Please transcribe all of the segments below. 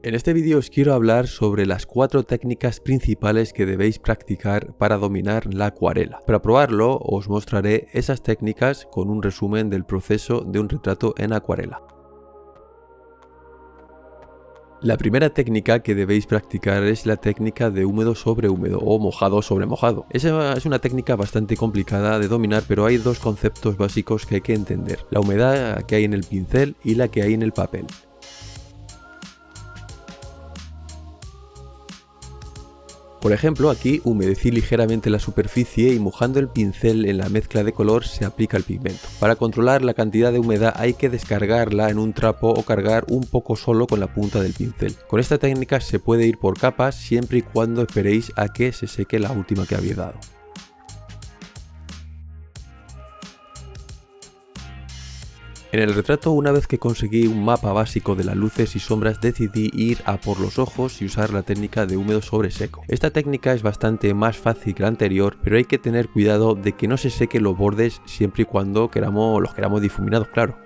En este vídeo os quiero hablar sobre las 4 técnicas principales que debéis practicar para dominar la acuarela. Para probarlo os mostraré esas técnicas con un resumen del proceso de un retrato en acuarela. La primera técnica que debéis practicar es la técnica de húmedo sobre húmedo o mojado sobre mojado. Esa es una técnica bastante complicada de dominar, pero hay dos conceptos básicos que hay que entender: la humedad que hay en el pincel y la que hay en el papel. Por ejemplo, aquí humedecí ligeramente la superficie y mojando el pincel en la mezcla de color se aplica el pigmento. Para controlar la cantidad de humedad hay que descargarla en un trapo o cargar un poco solo con la punta del pincel. Con esta técnica se puede ir por capas siempre y cuando esperéis a que se seque la última que habéis dado. En el retrato, una vez que conseguí un mapa básico de las luces y sombras, decidí ir a por los ojos y usar la técnica de húmedo sobre seco. Esta técnica es bastante más fácil que la anterior, pero hay que tener cuidado de que no se sequen los bordes siempre y cuando los queramos difuminados, claro.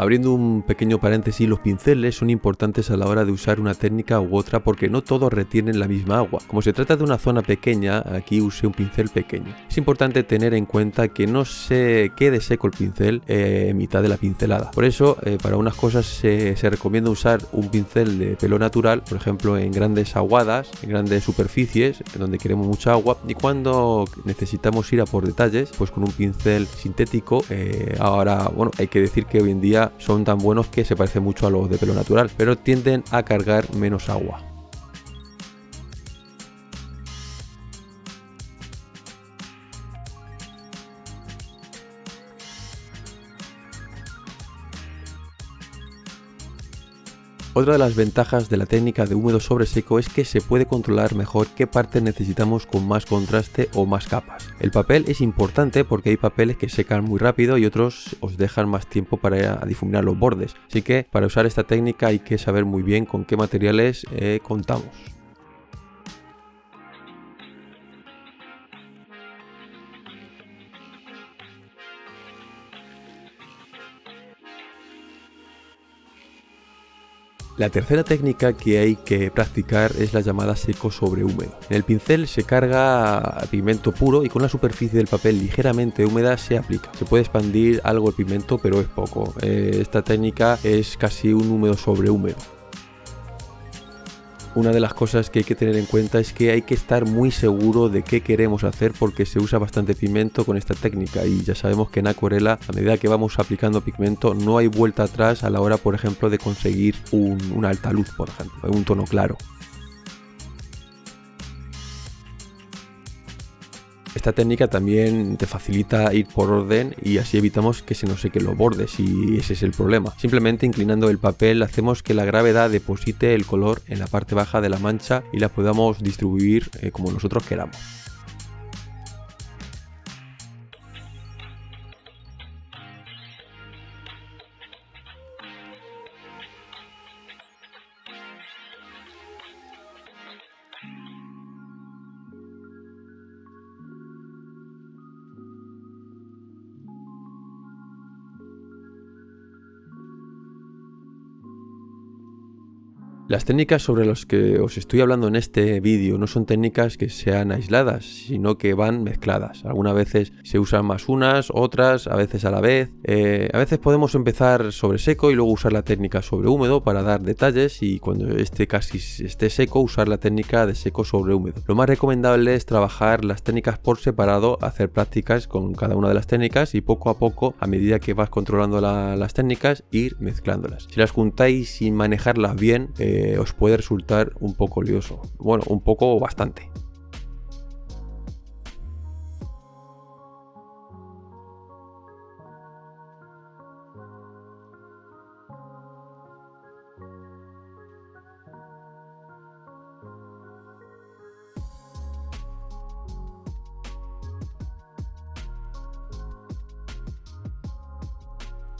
Abriendo un pequeño paréntesis, los pinceles son importantes a la hora de usar una técnica u otra porque no todos retienen la misma agua. Como se trata de una zona pequeña, aquí usé un pincel pequeño. Es importante tener en cuenta que no se quede seco el pincel en mitad de la pincelada. Por eso, para unas cosas se recomienda usar un pincel de pelo natural, por ejemplo en grandes aguadas, en grandes superficies, en donde queremos mucha agua, y cuando necesitamos ir a por detalles, pues con un pincel sintético. Ahora, bueno, hay que decir que hoy en día son tan buenos que se parecen mucho a los de pelo natural, pero tienden a cargar menos agua. Otra de las ventajas de la técnica de húmedo sobre seco es que se puede controlar mejor qué partes necesitamos con más contraste o más capas. El papel es importante porque hay papeles que secan muy rápido y otros os dejan más tiempo para difuminar los bordes, así que para usar esta técnica hay que saber muy bien con qué materiales contamos. La tercera técnica que hay que practicar es la llamada seco sobre húmedo. En el pincel se carga pigmento puro y con la superficie del papel ligeramente húmeda se aplica. Se puede expandir algo el pigmento, pero es poco. Esta técnica es casi un húmedo sobre húmedo. Una de las cosas que hay que tener en cuenta es que hay que estar muy seguro de qué queremos hacer porque se usa bastante pigmento con esta técnica y ya sabemos que en acuarela, a medida que vamos aplicando pigmento, no hay vuelta atrás a la hora, por ejemplo, de conseguir una alta luz, por ejemplo, un tono claro. Esta técnica también te facilita ir por orden y así evitamos que se nos sequen los bordes, y ese es el problema. Simplemente inclinando el papel hacemos que la gravedad deposite el color en la parte baja de la mancha y la podamos distribuir como nosotros queramos. Las técnicas sobre las que os estoy hablando en este vídeo no son técnicas que sean aisladas, sino que van mezcladas. Algunas veces se usan más unas, otras, a veces a la vez. A veces podemos empezar sobre seco y luego usar la técnica sobre húmedo para dar detalles, y cuando casi esté seco usar la técnica de seco sobre húmedo. Lo más recomendable es trabajar las técnicas por separado, hacer prácticas con cada una de las técnicas y poco a poco, a medida que vas controlando las técnicas, ir mezclándolas. Si las juntáis sin manejarlas bien, os puede resultar un poco lioso. Bueno, un poco o bastante.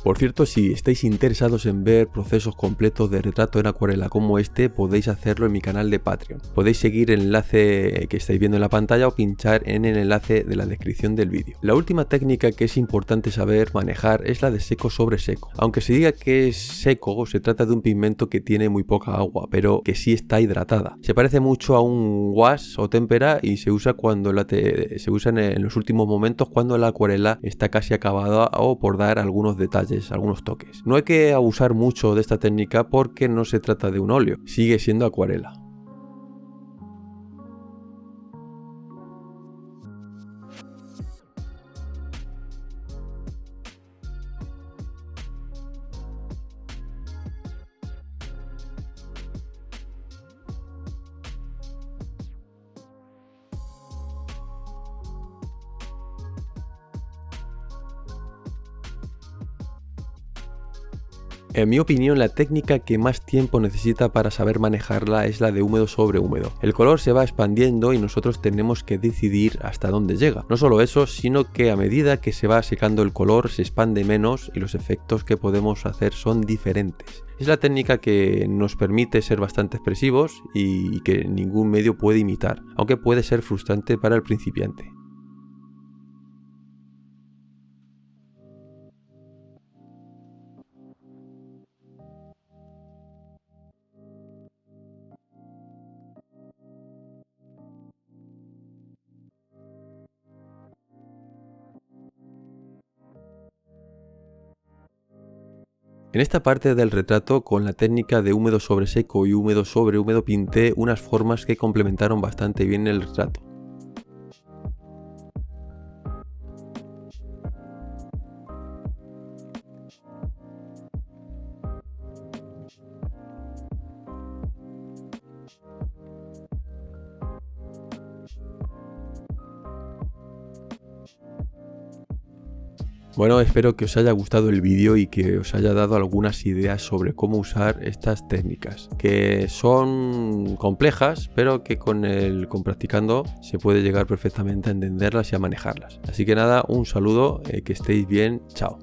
Por cierto, si estáis interesados en ver procesos completos de retrato en acuarela como este, podéis hacerlo en mi canal de Patreon. Podéis seguir el enlace que estáis viendo en la pantalla o pinchar en el enlace de la descripción del vídeo. La última técnica que es importante saber manejar es la de seco sobre seco. Aunque se diga que es seco, se trata de un pigmento que tiene muy poca agua, pero que sí está hidratada. Se parece mucho a un wash o témpera y se usa en los últimos momentos cuando la acuarela está casi acabada o por dar algunos detalles, algunos toques. No hay que abusar mucho de esta técnica porque no se trata de un óleo, sigue siendo acuarela. En mi opinión, la técnica que más tiempo necesita para saber manejarla es la de húmedo sobre húmedo. El color se va expandiendo y nosotros tenemos que decidir hasta dónde llega. No solo eso, sino que a medida que se va secando el color se expande menos y los efectos que podemos hacer son diferentes. Es la técnica que nos permite ser bastante expresivos y que ningún medio puede imitar, aunque puede ser frustrante para el principiante. En esta parte del retrato, con la técnica de húmedo sobre seco y húmedo sobre húmedo, pinté unas formas que complementaron bastante bien el retrato. Bueno, espero que os haya gustado el vídeo y que os haya dado algunas ideas sobre cómo usar estas técnicas, que son complejas, pero que con practicando se puede llegar perfectamente a entenderlas y a manejarlas. Así que nada, un saludo, que estéis bien, chao.